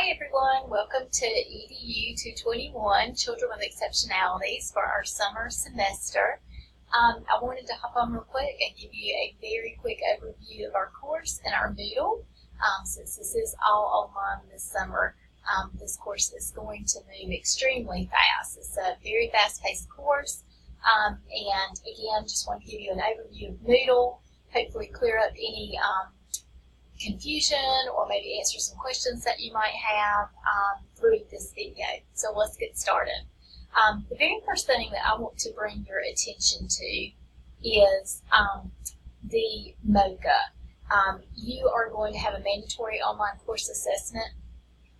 Hi everyone, welcome to EDU 221, Children with Exceptionalities for our summer semester. I wanted to hop on real quick and give you a very quick overview of our course and our Moodle. Since this is all online this summer, this course is going to move extremely fast. It's a very fast-paced course, and again, just want to give you an overview of Moodle, hopefully clear up any confusion or maybe answer some questions that you might have through this video. So let's get started. The very first thing that I want to bring your attention to is the MOCA. You are going to have a mandatory online course assessment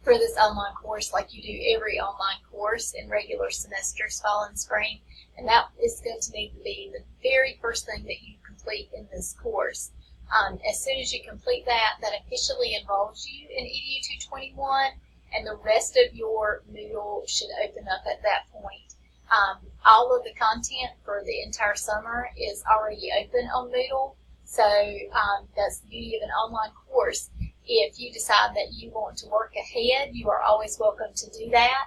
for this online course like you do every online course in regular semesters, fall and spring, and that is going to need to be the very first thing that you complete in this course. As soon as you complete that officially enrolls you in EDU 221, and the rest of your Moodle should open up at that point. All of the content for the entire summer is already open on Moodle, so that's the beauty of an online course. If you decide that you want to work ahead, you are always welcome to do that.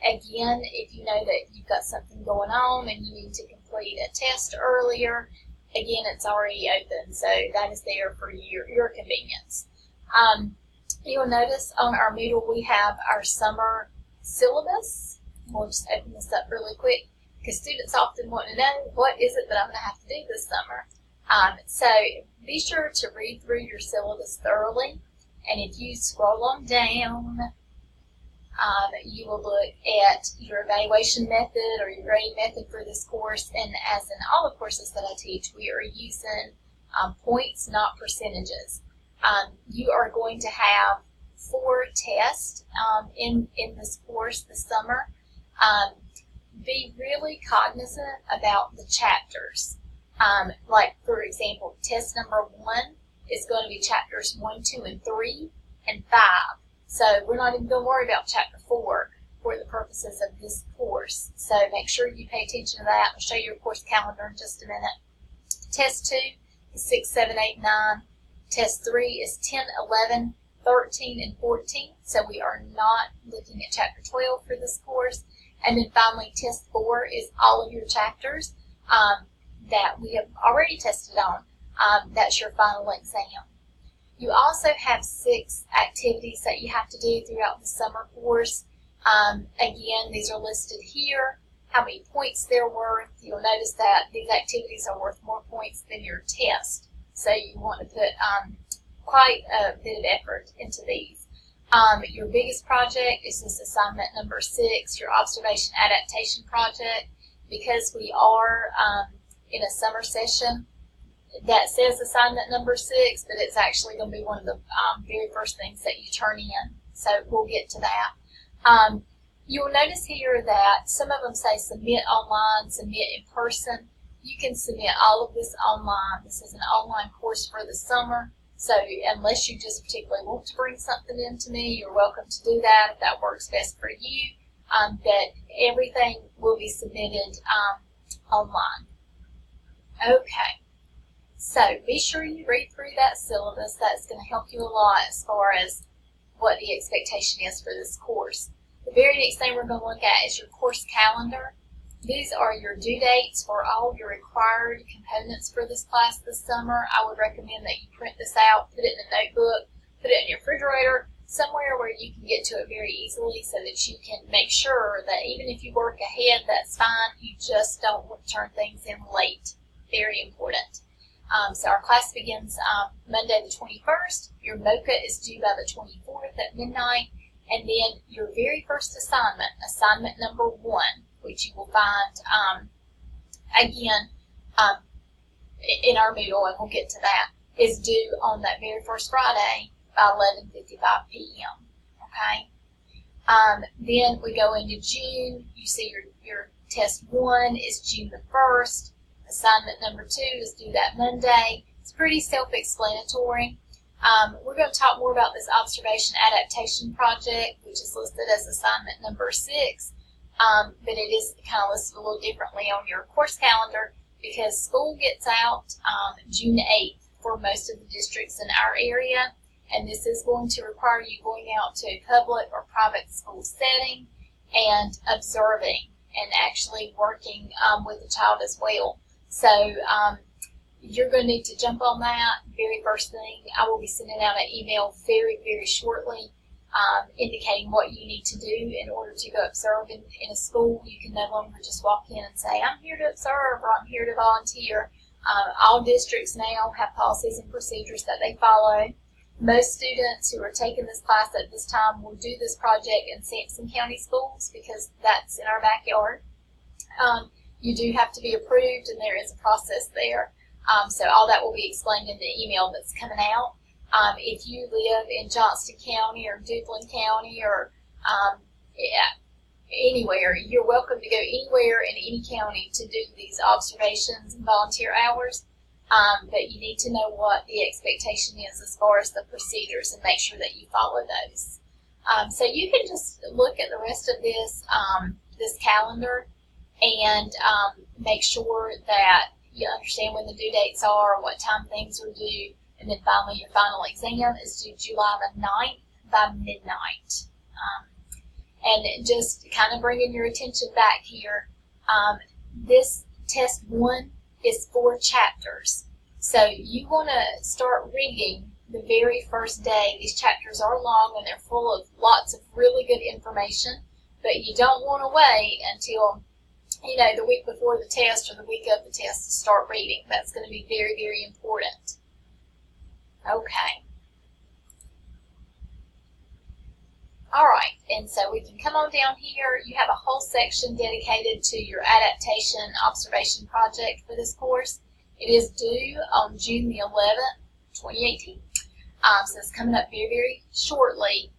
Again, if you know that you've got something going on and you need to complete a test earlier, again, it's already open, so that is there for your convenience. You'll notice on our Moodle we have our summer syllabus. We'll just open this up really quick because students often want to know, what is it that I'm going to have to do this summer? So be sure to read through your syllabus thoroughly, and if you scroll on down, you will look at your evaluation method or your grading method for this course, and as in all the courses that I teach, we are using points, not percentages. You are going to have 4 tests in this course this summer. Be really cognizant about the chapters. Like, for example, test number 1 is going to be chapters 1, 2, and 3, and 5. So we're not even going to worry about chapter 4 for the purposes of this course. So make sure you pay attention to that. I'll show you your course calendar in just a minute. Test 2 is 6, 7, 8, 9. Test 3 is 10, 11, 13, and 14. So we are not looking at chapter 12 for this course. And then finally, test 4 is all of your chapters that we have already tested on. That's your final exam. You also have 6 activities that you have to do throughout the summer course. Again, these are listed here, how many points they're worth. You'll notice that these activities are worth more points than your test. So you want to put quite a bit of effort into these. Your biggest project is this assignment number 6, your observation adaptation project. Because we are in a summer session, that says assignment number 6, but it's actually going to be one of the very first things that you turn in. So we'll get to that. You'll notice here that some of them say submit online, submit in person. You can submit all of this online. This is an online course for the summer. So unless you just particularly want to bring something in to me, you're welcome to do that if that works best for you. But everything will be submitted online. Okay. So be sure you read through that syllabus. That's going to help you a lot as far as what the expectation is for this course. The very next thing we're going to look at is your course calendar. These are your due dates for all your required components for this class this summer. I would recommend that you print this out, put it in a notebook, put it in your refrigerator, somewhere where you can get to it very easily so that you can make sure that even if you work ahead, that's fine. You just don't want to turn things in late. Very important. So our class begins Monday the 21st. Your MOCA is due by the 24th at midnight. And then your very first assignment, assignment number 1, which you will find, again, in our Moodle, and we'll get to that, is due on that very first Friday by 11:55 p.m. Okay? Then we go into June. You see your test 1 is June the 1st. Assignment number 2 is due that Monday. It's pretty self-explanatory. We're going to talk more about this observation adaptation project, which is listed as assignment number 6, but it is kind of listed a little differently on your course calendar because school gets out June 8th for most of the districts in our area, and this is going to require you going out to a public or private school setting and observing and actually working with the child as well. So you're going to need to jump on that. Very first thing, I will be sending out an email very, very shortly indicating what you need to do in order to go observe in a school. You can no longer just walk in and say, I'm here to observe, or I'm here to volunteer. All districts now have policies and procedures that they follow. Most students who are taking this class at this time will do this project in Sampson County Schools because that's in our backyard. You do have to be approved, and there is a process there. So all that will be explained in the email that's coming out. If you live in Johnston County or Duplin County or anywhere, you're welcome to go anywhere in any county to do these observations and volunteer hours. But you need to know what the expectation is as far as the procedures and make sure that you follow those. So you can just look at the rest of this this calendar and make sure that you understand when the due dates are, what time things are due, and then finally your final exam is due July the 9th by midnight. And just kind of bringing your attention back here, this test 1 is 4 chapters. So you want to start reading the very first day. These chapters are long and they're full of lots of really good information, but you don't want to wait until the week before the test or the week of the test to start reading. That's going to be very, very important. Okay. All right, and so we can come on down here. You have a whole section dedicated to your adaptation observation project for this course. It is due on June the 11th, 2018. So it's coming up very, very shortly.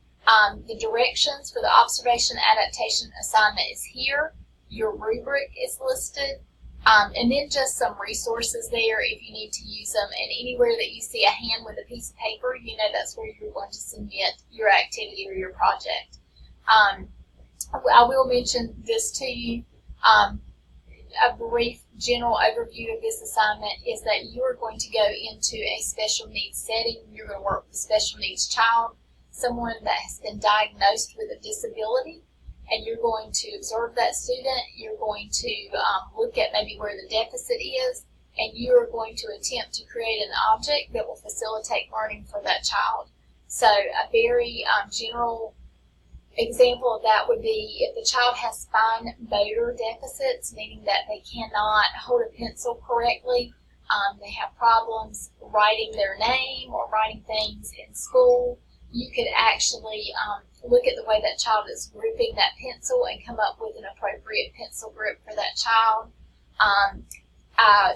The directions for the observation adaptation assignment is here. Your rubric is listed. And then just some resources there if you need to use them. And anywhere that you see a hand with a piece of paper, that's where you're going to submit your activity or your project. I will mention this to you. A brief general overview of this assignment is that you are going to go into a special needs setting. You're going to work with a special needs child, someone that has been diagnosed with a disability. And you're going to observe that student, you're going to look at maybe where the deficit is, and you're going to attempt to create an object that will facilitate learning for that child. So a very general example of that would be if the child has fine motor deficits, meaning that they cannot hold a pencil correctly, they have problems writing their name or writing things in school, you could actually look at the way that child is gripping that pencil and come up with an appropriate pencil grip for that child.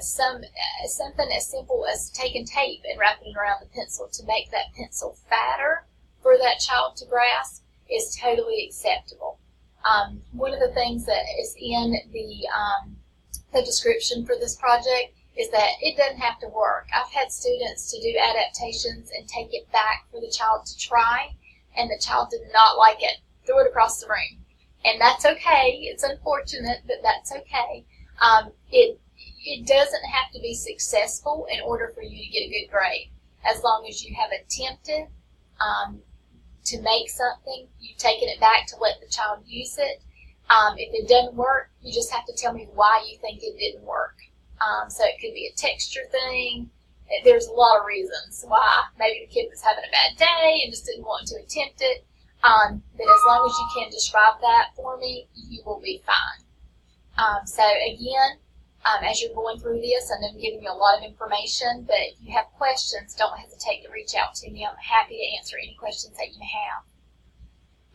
Something as simple as taking tape and wrapping it around the pencil to make that pencil fatter for that child to grasp is totally acceptable. One of the things that is in the description for this project is that it doesn't have to work. I've had students to do adaptations and take it back for the child to try, and the child did not like it. Threw it across the room. And that's okay. It's unfortunate, but that's okay. It doesn't have to be successful in order for you to get a good grade. As long as you have attempted to make something, you've taken it back to let the child use it. If it doesn't work, you just have to tell me why you think it didn't work. So it could be a texture thing. There's a lot of reasons why. Maybe the kid was having a bad day and just didn't want to attempt it. But as long as you can describe that for me, you will be fine. So again, as you're going through this, I know I'm giving you a lot of information, but if you have questions, don't hesitate to reach out to me. I'm happy to answer any questions that you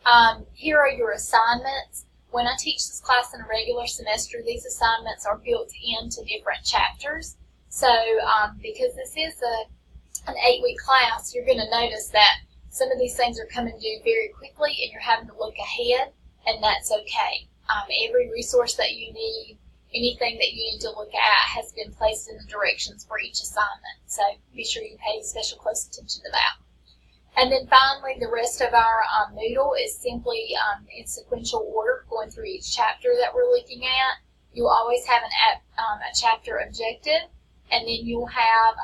have. Here are your assignments. When I teach this class in a regular semester, these assignments are built into different chapters. So because this is an 8-week class, you're going to notice that some of these things are coming due very quickly and you're having to look ahead, and that's okay. Every resource that you need, anything that you need to look at has been placed in the directions for each assignment. So be sure you pay special close attention to that. And then finally, the rest of our Moodle is simply in sequential order, going through each chapter that we're looking at. You'll always have a chapter objective, and then you'll have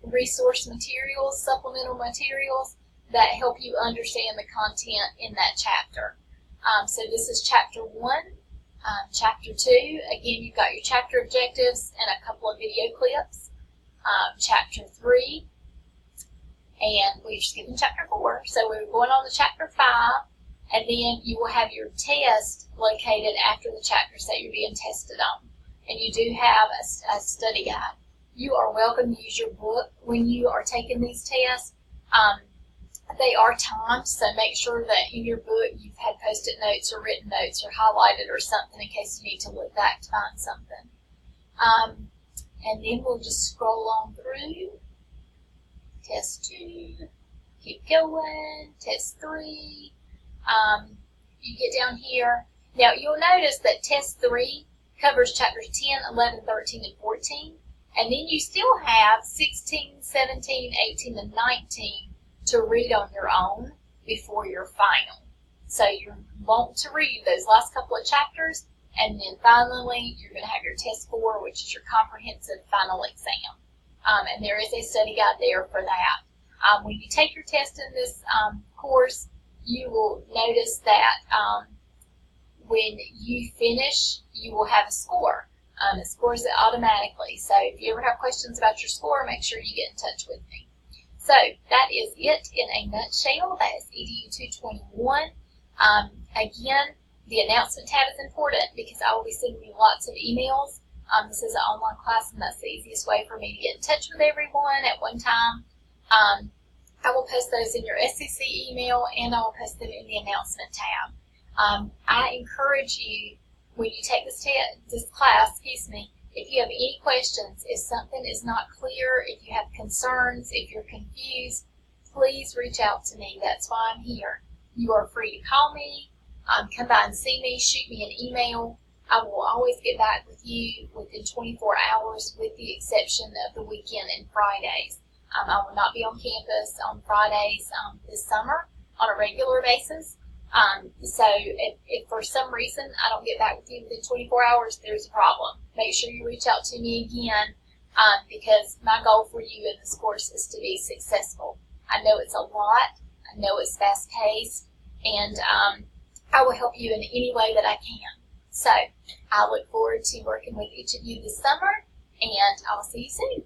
resource materials, supplemental materials that help you understand the content in that chapter. So this is chapter 1. Chapter 2, again, you've got your chapter objectives and a couple of video clips. Chapter 3, and we're skipping chapter 4, so we're going on to chapter 5, and then you will have your test located after the chapters that you're being tested on. And you do have a study guide. You are welcome to use your book when you are taking these tests. They are timed, so make sure that in your book you've had post-it notes or written notes or highlighted or something in case you need to look back to find something. And then we'll just scroll on through. Test 2, keep going, test 3. You get down here. Now you'll notice that test 3 covers chapters 10, 11, 13, and 14. And then you still have 16, 17, 18, and 19 to read on your own before your final. So you want to read those last couple of chapters, and then finally you're going to have your test 4, which is your comprehensive final exam. And there is a study guide there for that. When you take your test in this course, you will notice that when you finish, you will have a score. It scores it automatically. So if you ever have questions about your score, make sure you get in touch with me. So that is it in a nutshell. That is EDU 221. Again, the announcement tab is important because I will be sending you lots of emails. This is an online class, and that's the easiest way for me to get in touch with everyone at one time. I will post those in your SEC email, and I will post them in the announcement tab. I encourage you, when you take this class, if you have any questions, if something is not clear, if you have concerns, if you're confused, please reach out to me. That's why I'm here. You are free to call me, come by and see me, shoot me an email. I will always get back with you within 24 hours, with the exception of the weekend and Fridays. I will not be on campus on Fridays this summer on a regular basis. So if for some reason I don't get back with you within 24 hours, there's a problem. Make sure you reach out to me again, because my goal for you in this course is to be successful. I know it's a lot. I know it's fast-paced, and I will help you in any way that I can. So I look forward to working with each of you this summer, and I'll see you soon.